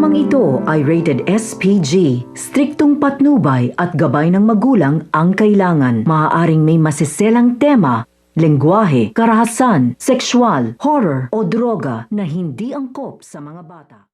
Programang ito ay rated SPG. Striktong patnubay at gabay ng magulang ang kailangan. Maaaring may masiselang tema, lengguwahe, karahasan, sexual, horror o droga na hindi angkop sa mga bata.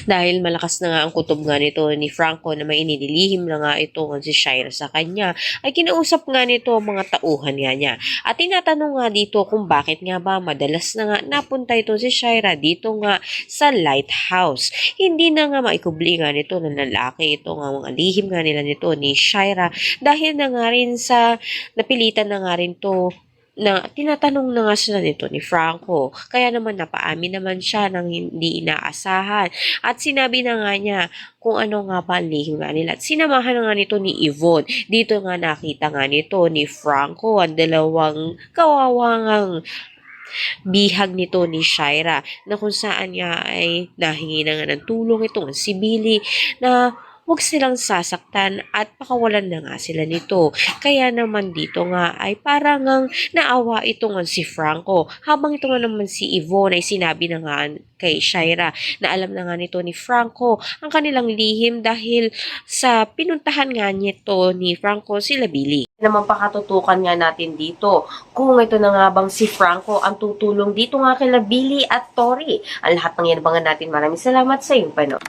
Dahil malakas na nga ang kutob nga nito ni Franco na may inililihim na nga ito si Shaira sa kanya, ay kinausap nga nito ang mga tauhan nga niya. At tinatanong nga dito kung bakit nga ba madalas na nga napunta ito si Shaira dito nga sa lighthouse. Hindi na nga maikubli nga nito ng lalaki ito nga mga lihim nga nila nito ni Shaira dahil na nga rin sa napilitan na nga rin to na tinatanong na nga sila nito ni Franco. Kaya naman napaamin naman siya ng hindi inaasahan. At sinabi na nga niya kung ano nga ba ang lihim nga nila. At sinamahan na nga nito ni Yvonne. Dito nga nakita nga nito ni Franco ang dalawang kawawangang bihag nito ni Shaira na kung saan niya ay nahingi na nga ng tulong itong si Billy na huwag silang sasaktan at pakawalan na nga sila nito. Kaya naman dito nga ay parang ang naawa ito nga si Franco. Habang ito nga naman si Yvonne ay sinabi na nga kay Shaira na alam na nga nito ni Franco ang kanilang lihim dahil sa pinuntahan nga nito ni Franco sila Billy. Naman pakatutukan nga natin dito kung ito na nga bang si Franco ang tutulong dito nga kila Billy at Tori. Ang lahat ng yan abangan natin. Maraming salamat sa iyong panood.